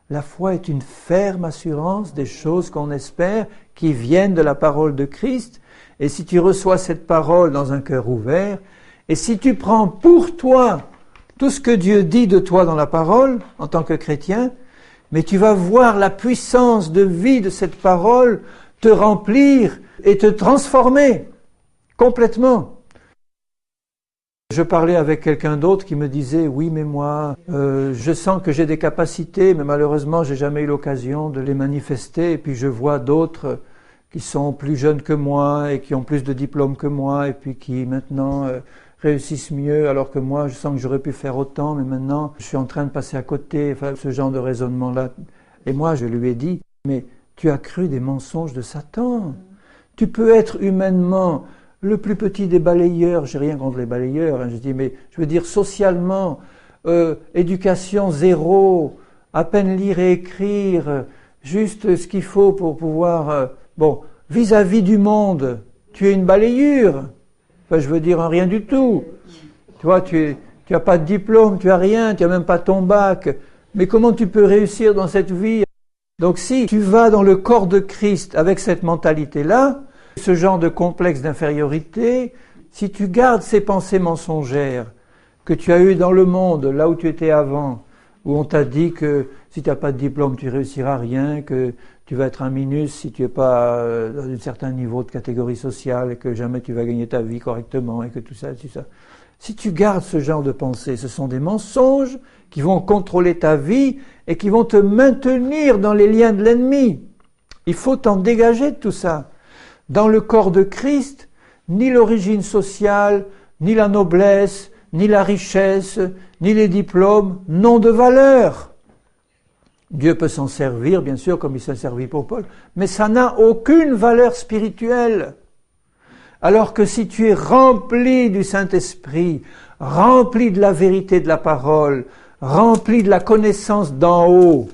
La foi est une ferme assurance des choses qu'on espère, qui viennent de la parole de Christ. Et si tu reçois cette parole dans un cœur ouvert, et si tu prends pour toi tout ce que Dieu dit de toi dans la parole, en tant que chrétien, mais tu vas voir la puissance de vie de cette parole te remplir et te transformer complètement. Je parlais avec quelqu'un d'autre qui me disait « Oui, mais moi, je sens que j'ai des capacités, mais malheureusement, j'ai jamais eu l'occasion de les manifester. Et puis je vois d'autres qui sont plus jeunes que moi et qui ont plus de diplômes que moi et puis qui maintenant réussissent mieux, alors que moi, je sens que j'aurais pu faire autant, mais maintenant, je suis en train de passer à côté. » Enfin, ce genre de raisonnement-là. Et moi, je lui ai dit « Mais tu as cru des mensonges de Satan. Tu peux être humainement le plus petit des balayeurs, j'ai rien contre les balayeurs, hein, je dis, mais je veux dire socialement, éducation zéro, à peine lire et écrire, juste ce qu'il faut pour pouvoir, vis-à-vis du monde, tu es une balayure. Enfin, je veux dire rien du tout. Tu vois, tu as pas de diplôme, tu as rien, tu as même pas ton bac. Mais comment tu peux réussir dans cette vie? Donc si tu vas dans le corps de Christ avec cette mentalité-là, ce genre de complexe d'infériorité, si tu gardes ces pensées mensongères que tu as eues dans le monde, là où tu étais avant, où on t'a dit que si tu n'as pas de diplôme, tu réussiras rien, que tu vas être un minus si tu n'es pas dans un certain niveau de catégorie sociale, et que jamais tu vas gagner ta vie correctement, et que tout ça, tout ça. Si tu gardes ce genre de pensée, ce sont des mensonges qui vont contrôler ta vie et qui vont te maintenir dans les liens de l'ennemi. Il faut t'en dégager de tout ça. Dans le corps de Christ, ni l'origine sociale, ni la noblesse, ni la richesse, ni les diplômes n'ont de valeur. Dieu peut s'en servir, bien sûr, comme il s'est servi pour Paul, mais ça n'a aucune valeur spirituelle. Alors que si tu es rempli du Saint-Esprit, rempli de la vérité de la parole, rempli de la connaissance d'en haut,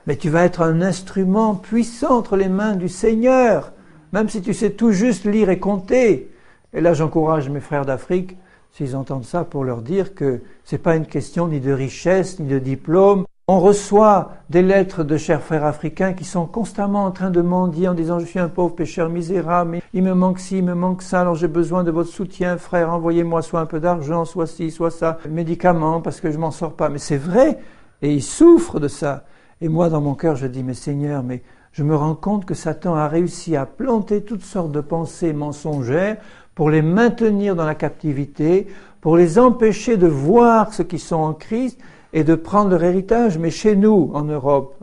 mais tu vas être un instrument puissant entre les mains du Seigneur, même si tu sais tout juste lire et compter. Et là, j'encourage mes frères d'Afrique, s'ils entendent ça, pour leur dire que c'est pas une question ni de richesse, ni de diplôme. On reçoit des lettres de chers frères africains qui sont constamment en train de mendier en disant « Je suis un pauvre pécheur misérable, mais il me manque ci, il me manque ça, alors j'ai besoin de votre soutien, frère, envoyez-moi soit un peu d'argent, soit ci, soit ça, médicaments, parce que je m'en sors pas. » Mais c'est vrai, et ils souffrent de ça. Et moi, dans mon cœur, je dis « Mais Seigneur, mais je me rends compte que Satan a réussi à planter toutes sortes de pensées mensongères pour les maintenir dans la captivité, pour les empêcher de voir ceux qui sont en Christ et de prendre leur héritage. Mais chez nous, en Europe,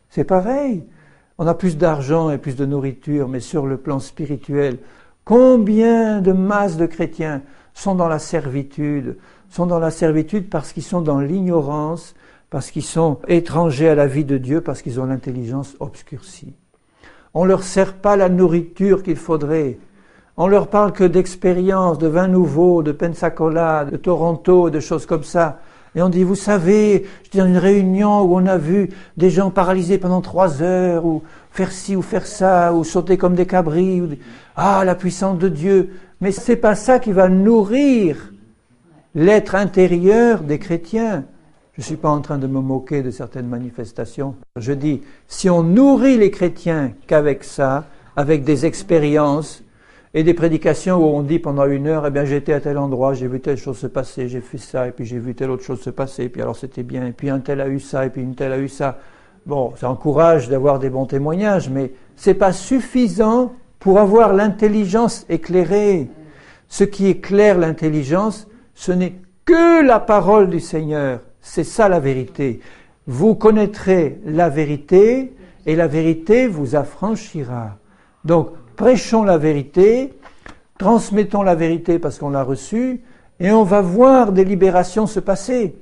c'est pareil. On a plus d'argent et plus de nourriture, mais sur le plan spirituel, combien de masses de chrétiens sont dans la servitude parce qu'ils sont dans l'ignorance, parce qu'ils sont étrangers à la vie de Dieu, parce qu'ils ont l'intelligence obscurcie. On leur sert pas la nourriture qu'il faudrait. On leur parle que d'expérience, de vin nouveau, de Pensacola, de Toronto, de choses comme ça. Et on dit, vous savez, j'étais dans une réunion où on a vu des gens paralysés pendant 3 heures, ou faire ci ou faire ça, ou sauter comme des cabris, la puissance de Dieu. Mais c'est pas ça qui va nourrir l'être intérieur des chrétiens. Je suis pas en train de me moquer de certaines manifestations. Je dis, si on nourrit les chrétiens qu'avec ça, avec des expériences, et des prédications où on dit pendant 1 heure, j'étais à tel endroit, j'ai vu telle chose se passer, j'ai fait ça, et puis j'ai vu telle autre chose se passer, et puis alors c'était bien, et puis un tel a eu ça, et puis une telle a eu ça. Bon, ça encourage d'avoir des bons témoignages, mais c'est pas suffisant pour avoir l'intelligence éclairée. Ce qui éclaire l'intelligence, ce n'est que la parole du Seigneur. C'est ça la vérité. Vous connaîtrez la vérité, et la vérité vous affranchira. Donc, prêchons la vérité, transmettons la vérité parce qu'on l'a reçue, et on va voir des libérations se passer.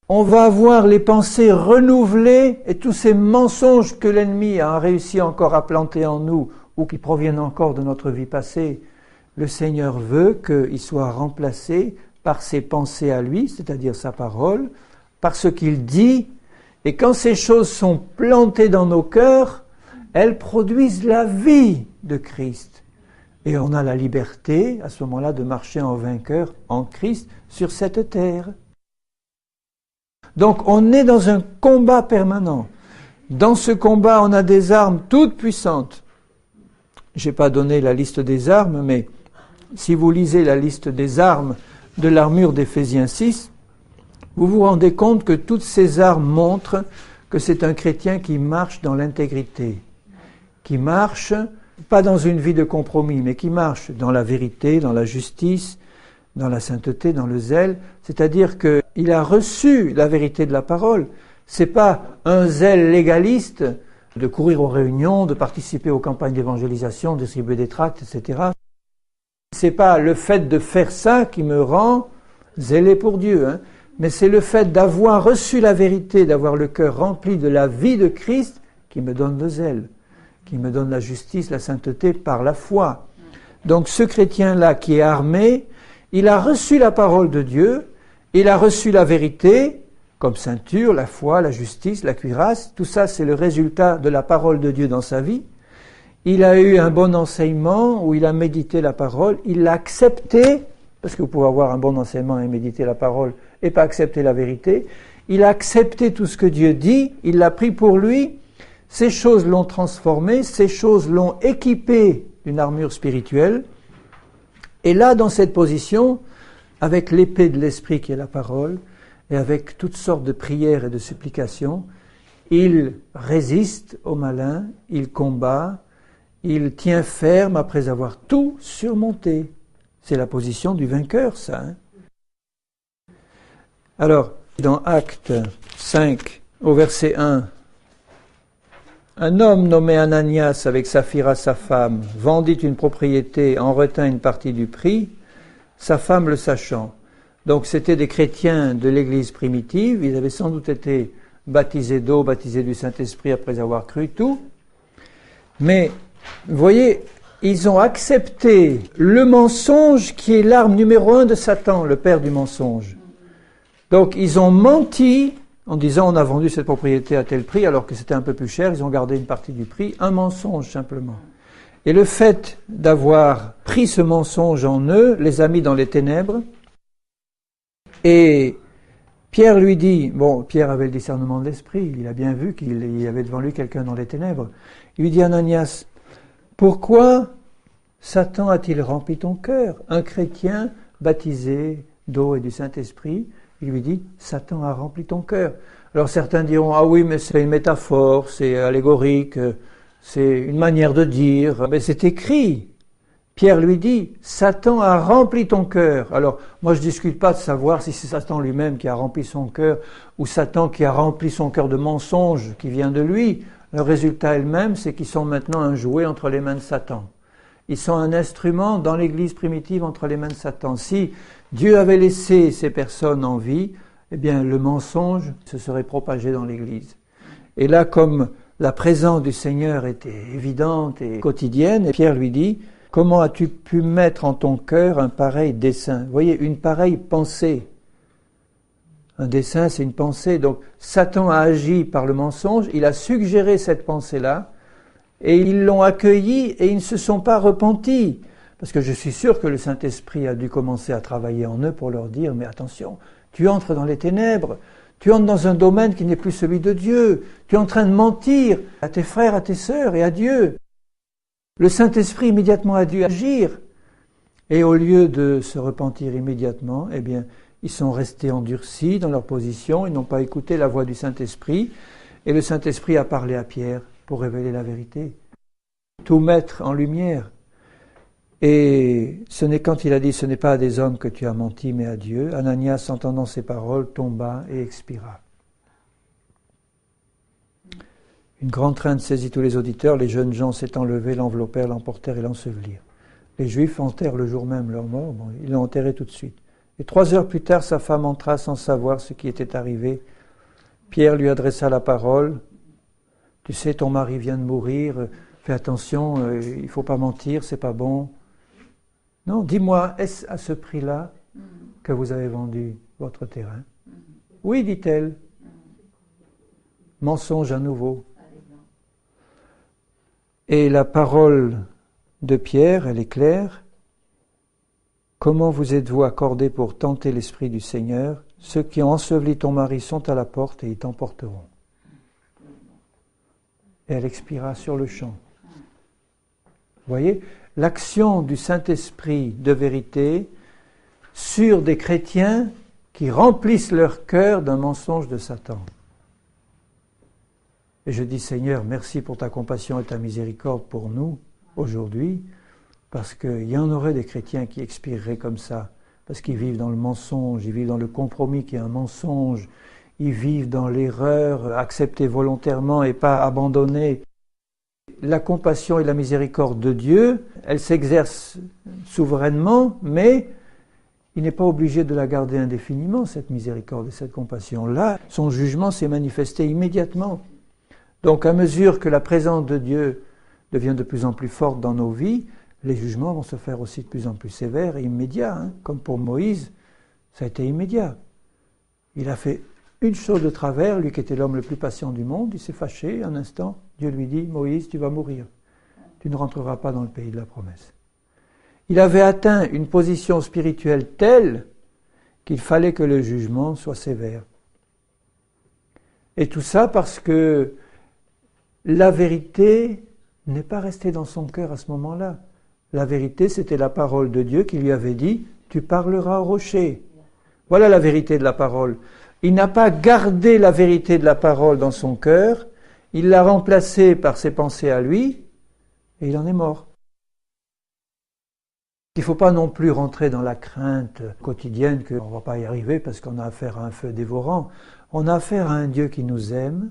On va voir les pensées renouvelées et tous ces mensonges que l'ennemi a réussi encore à planter en nous ou qui proviennent encore de notre vie passée. Le Seigneur veut qu'ils soient remplacés par ses pensées à lui, c'est-à-dire sa parole, par ce qu'il dit. Et quand ces choses sont plantées dans nos cœurs, elles produisent la vie de Christ. Et on a la liberté, à ce moment-là, de marcher en vainqueur en Christ sur cette terre. Donc on est dans un combat permanent. Dans ce combat, on a des armes toutes puissantes. Je n'ai pas donné la liste des armes, mais si vous lisez la liste des armes de l'armure d'Éphésiens 6, vous vous rendez compte que toutes ces armes montrent que c'est un chrétien qui marche dans l'intégrité, qui marche pas dans une vie de compromis, mais qui marche dans la vérité, dans la justice, dans la sainteté, dans le zèle, c'est-à-dire qu'il a reçu la vérité de la parole. C'est pas un zèle légaliste de courir aux réunions, de participer aux campagnes d'évangélisation, de distribuer des tracts, etc. C'est pas le fait de faire ça qui me rend zélé pour Dieu, hein, mais c'est le fait d'avoir reçu la vérité, d'avoir le cœur rempli de la vie de Christ qui me donne le zèle, qui me donne la justice, la sainteté par la foi. Donc ce chrétien-là qui est armé, il a reçu la parole de Dieu, il a reçu la vérité, comme ceinture, la foi, la justice, la cuirasse, tout ça c'est le résultat de la parole de Dieu dans sa vie. Il a eu un bon enseignement où il a médité la parole, il l'a accepté, parce que vous pouvez avoir un bon enseignement et méditer la parole et pas accepter la vérité. Il a accepté tout ce que Dieu dit, il l'a pris pour lui, ces choses l'ont transformé, ces choses l'ont équipé d'une armure spirituelle. Et là, dans cette position, avec l'épée de l'esprit qui est la parole, et avec toutes sortes de prières et de supplications, il résiste au malin, il combat, il tient ferme après avoir tout surmonté. C'est la position du vainqueur, ça. Hein. Alors, dans Actes 5, au verset 1, un homme nommé Ananias avec Saphira sa femme vendit une propriété, en retint une partie du prix, sa femme le sachant. Donc c'était des chrétiens de l'église primitive, ils avaient sans doute été baptisés d'eau, baptisés du Saint-Esprit après avoir cru tout. Mais, vous voyez, ils ont accepté le mensonge qui est l'arme numéro 1 de Satan, le père du mensonge. Donc ils ont menti en disant on a vendu cette propriété à tel prix alors que c'était un peu plus cher, ils ont gardé une partie du prix, un mensonge simplement. Et le fait d'avoir pris ce mensonge en eux les a mis dans les ténèbres. Et Pierre lui dit, bon, Pierre avait le discernement de l'esprit, il a bien vu qu'il y avait devant lui quelqu'un dans les ténèbres. Il lui dit, Ananias, pourquoi Satan a-t-il rempli ton cœur? Un chrétien baptisé d'eau et du Saint-Esprit, il lui dit, Satan a rempli ton cœur. Alors certains diront, ah oui, mais c'est une métaphore, c'est allégorique, c'est une manière de dire, mais c'est écrit. Pierre lui dit, Satan a rempli ton cœur. Alors, moi je ne discute pas de savoir si c'est Satan lui-même qui a rempli son cœur ou Satan qui a rempli son cœur de mensonges qui vient de lui. Le résultat est le même, c'est qu'ils sont maintenant un jouet entre les mains de Satan. Ils sont un instrument dans l'église primitive entre les mains de Satan. Si Dieu avait laissé ces personnes en vie, eh bien le mensonge se serait propagé dans l'église. Et là, comme la présence du Seigneur était évidente et quotidienne, et Pierre lui dit, comment as-tu pu mettre en ton cœur un pareil dessein? Vous voyez, une pareille pensée. Un dessein, c'est une pensée. Donc, Satan a agi par le mensonge, il a suggéré cette pensée-là, et ils l'ont accueillie et ils ne se sont pas repentis. Parce que je suis sûr que le Saint-Esprit a dû commencer à travailler en eux pour leur dire, mais attention, tu entres dans les ténèbres, tu entres dans un domaine qui n'est plus celui de Dieu, tu es en train de mentir à tes frères, à tes sœurs et à Dieu. Le Saint-Esprit immédiatement a dû agir. Et au lieu de se repentir immédiatement, eh bien, ils sont restés endurcis dans leur position, ils n'ont pas écouté la voix du Saint-Esprit, et le Saint-Esprit a parlé à Pierre pour révéler la vérité, tout mettre en lumière. Et ce n'est quand il a dit, ce n'est pas à des hommes que tu as menti, mais à Dieu, Ananias, entendant ces paroles, tomba et expira. Une grande crainte saisit tous les auditeurs, les jeunes gens s'étant levés, l'enveloppèrent, l'emportèrent et l'ensevelirent. Les Juifs enterrent le jour même leur mort, bon, ils l'ont enterré tout de suite. Et 3 heures plus tard, sa femme entra sans savoir ce qui était arrivé. Pierre lui adressa la parole. Tu sais, ton mari vient de mourir, fais attention, il ne faut pas mentir, c'est pas bon. Non, dis-moi, est-ce à ce prix-là que vous avez vendu votre terrain? Oui, dit-elle. Mensonge à nouveau. Et la parole de Pierre, elle est claire. Comment vous êtes-vous accordés pour tenter l'Esprit du Seigneur? Ceux qui ont enseveli ton mari sont à la porte et ils t'emporteront. Et elle expira sur le champ. Vous voyez, l'action du Saint-Esprit de vérité sur des chrétiens qui remplissent leur cœur d'un mensonge de Satan. Et je dis, Seigneur, merci pour ta compassion et ta miséricorde pour nous, aujourd'hui, parce qu'il y en aurait des chrétiens qui expireraient comme ça, parce qu'ils vivent dans le mensonge, ils vivent dans le compromis qui est un mensonge, ils vivent dans l'erreur, acceptée volontairement et pas abandonnée. La compassion et la miséricorde de Dieu, elle s'exerce souverainement, mais il n'est pas obligé de la garder indéfiniment, cette miséricorde et cette compassion. Là, son jugement s'est manifesté immédiatement. Donc, à mesure que la présence de Dieu devient de plus en plus forte dans nos vies, les jugements vont se faire aussi de plus en plus sévères et immédiats. Hein. Comme pour Moïse, ça a été immédiat. Il a fait une chose de travers, lui qui était l'homme le plus patient du monde, il s'est fâché un instant. Dieu lui dit, Moïse, tu vas mourir. Tu ne rentreras pas dans le pays de la promesse. Il avait atteint une position spirituelle telle qu'il fallait que le jugement soit sévère. Et tout ça parce que la vérité n'est pas restée dans son cœur à ce moment-là. La vérité, c'était la parole de Dieu qui lui avait dit « Tu parleras au rocher ». Voilà la vérité de la parole. Il n'a pas gardé la vérité de la parole dans son cœur, il l'a remplacée par ses pensées à lui, et il en est mort. Il ne faut pas non plus rentrer dans la crainte quotidienne qu'on ne va pas y arriver parce qu'on a affaire à un feu dévorant. On a affaire à un Dieu qui nous aime,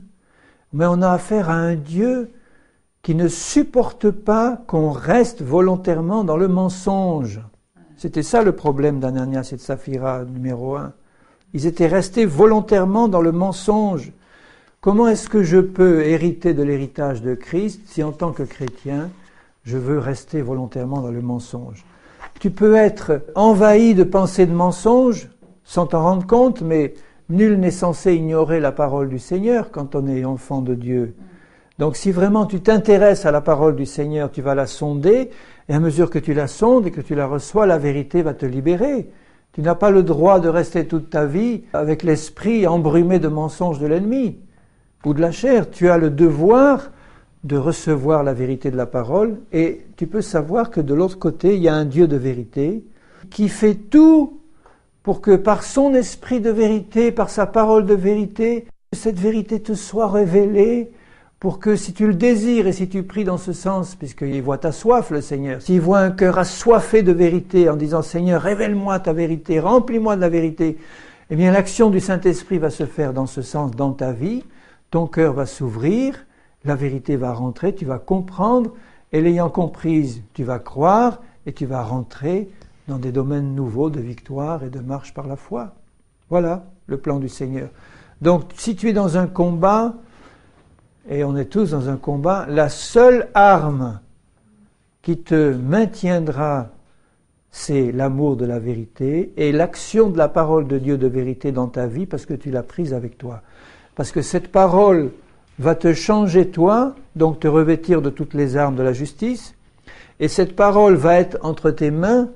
mais on a affaire à un Dieu qui ne supporte pas qu'on reste volontairement dans le mensonge. C'était ça le problème d'Ananias et de Saphira, numéro 1. Ils étaient restés volontairement dans le mensonge. Comment est-ce que je peux hériter de l'héritage de Christ si en tant que chrétien, je veux rester volontairement dans le mensonge? Tu peux être envahi de pensées de mensonges sans t'en rendre compte, mais nul n'est censé ignorer la parole du Seigneur quand on est enfant de Dieu. Donc si vraiment tu t'intéresses à la parole du Seigneur, tu vas la sonder, et à mesure que tu la sondes et que tu la reçois, la vérité va te libérer. Tu n'as pas le droit de rester toute ta vie avec l'esprit embrumé de mensonges de l'ennemi ou de la chair. Tu as le devoir de recevoir la vérité de la parole, et tu peux savoir que de l'autre côté, il y a un Dieu de vérité qui fait tout pour que par son esprit de vérité, par sa parole de vérité, cette vérité te soit révélée, pour que si tu le désires et si tu pries dans ce sens, puisqu'il voit ta soif, le Seigneur, s'il voit un cœur assoiffé de vérité en disant « Seigneur, révèle-moi ta vérité, remplis-moi de la vérité », eh bien l'action du Saint-Esprit va se faire dans ce sens dans ta vie, ton cœur va s'ouvrir, la vérité va rentrer, tu vas comprendre, et l'ayant comprise, tu vas croire, et tu vas rentrer dans des domaines nouveaux de victoire et de marche par la foi. Voilà le plan du Seigneur. Donc, si tu es dans un combat, et on est tous dans un combat, la seule arme qui te maintiendra, c'est l'amour de la vérité et l'action de la parole de Dieu de vérité dans ta vie, parce que tu l'as prise avec toi. Parce que cette parole va te changer toi, donc te revêtir de toutes les armes de la justice, et cette parole va être entre tes mains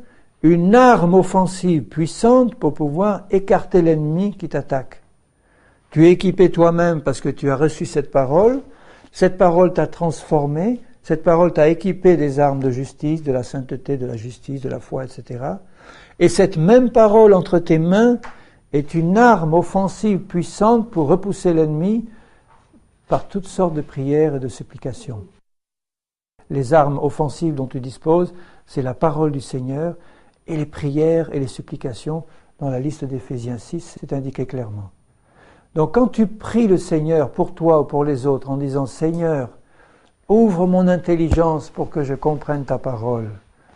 une arme offensive puissante pour pouvoir écarter l'ennemi qui t'attaque. Tu es équipé toi-même parce que tu as reçu cette parole t'a transformé, cette parole t'a équipé des armes de justice, de la sainteté, de la justice, de la foi, etc. Et cette même parole entre tes mains est une arme offensive puissante pour repousser l'ennemi par toutes sortes de prières et de supplications. Les armes offensives dont tu disposes, c'est la parole du Seigneur et les prières et les supplications. Dans la liste d'Éphésiens 6, c'est indiqué clairement. Donc quand tu pries le Seigneur pour toi ou pour les autres en disant « Seigneur, ouvre mon intelligence pour que je comprenne ta parole,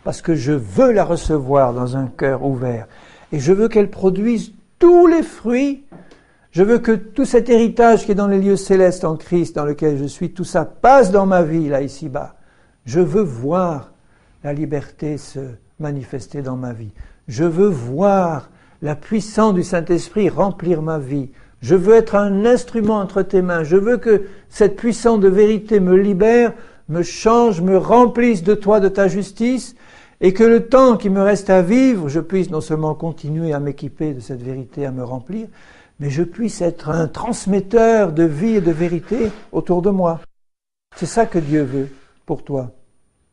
parce que je veux la recevoir dans un cœur ouvert, et je veux qu'elle produise tous les fruits. Je veux que tout cet héritage qui est dans les lieux célestes en Christ, dans lequel je suis, tout ça passe dans ma vie, là, ici-bas. Je veux voir la liberté se manifester dans ma vie. Je veux voir la puissance du Saint-Esprit remplir ma vie. Je veux être un instrument entre tes mains. Je veux que cette puissance de vérité me libère, me change, me remplisse de toi, de ta justice, et que le temps qui me reste à vivre, je puisse non seulement continuer à m'équiper de cette vérité, à me remplir, mais je puisse être un transmetteur de vie et de vérité autour de moi. C'est ça que Dieu veut pour toi.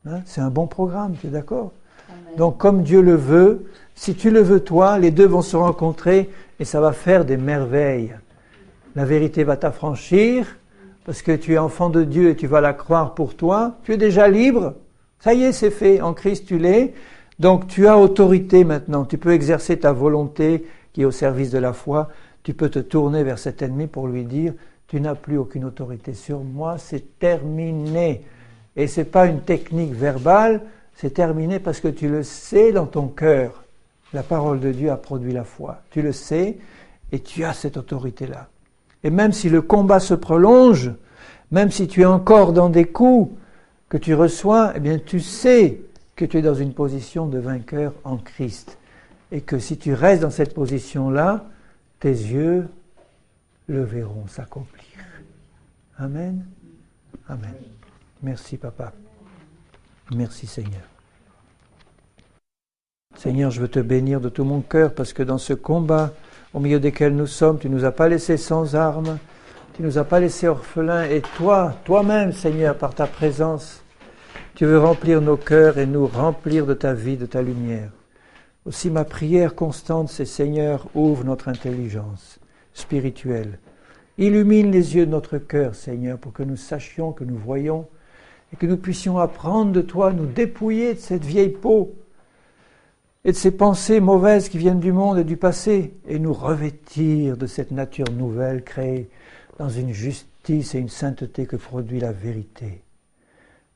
Hein? C'est un bon programme, tu es d'accord? Amen. Donc comme Dieu le veut, si tu le veux toi, les deux vont se rencontrer et ça va faire des merveilles. La vérité va t'affranchir parce que tu es enfant de Dieu et tu vas la croire pour toi. Tu es déjà libre. Ça y est, c'est fait. En Christ, tu l'es. Donc, tu as autorité maintenant. Tu peux exercer ta volonté qui est au service de la foi. Tu peux te tourner vers cet ennemi pour lui dire, tu n'as plus aucune autorité sur moi, c'est terminé. Et ce n'est pas une technique verbale, c'est terminé parce que tu le sais dans ton cœur. La parole de Dieu a produit la foi. Tu le sais et tu as cette autorité-là. Et même si le combat se prolonge, même si tu es encore dans des coups que tu reçois, eh bien tu sais que tu es dans une position de vainqueur en Christ. Et que si tu restes dans cette position-là, tes yeux le verront s'accomplir. Amen. Amen. Merci, Papa. Merci, Seigneur. Seigneur, je veux te bénir de tout mon cœur parce que dans ce combat au milieu desquels nous sommes, tu ne nous as pas laissés sans armes, tu ne nous as pas laissés orphelins et toi, toi-même, Seigneur, par ta présence, tu veux remplir nos cœurs et nous remplir de ta vie, de ta lumière. Aussi ma prière constante, c'est Seigneur, ouvre notre intelligence spirituelle. Illumine les yeux de notre cœur, Seigneur, pour que nous sachions, que nous voyons et que nous puissions apprendre de toi, nous dépouiller de cette vieille peau et de ces pensées mauvaises qui viennent du monde et du passé et nous revêtir de cette nature nouvelle créée dans une justice et une sainteté que produit la vérité.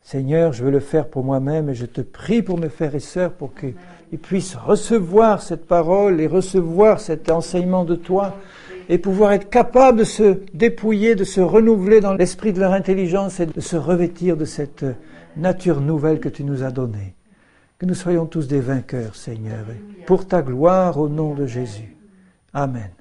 Seigneur, je veux le faire pour moi-même et je te prie pour mes frères et sœurs pour qu'ils puissent recevoir cette parole et recevoir cet enseignement de toi et pouvoir être capables de se dépouiller, de se renouveler dans l'esprit de leur intelligence et de se revêtir de cette nature nouvelle que tu nous as donnée. Que nous soyons tous des vainqueurs, Seigneur, et pour ta gloire au nom de Jésus. Amen.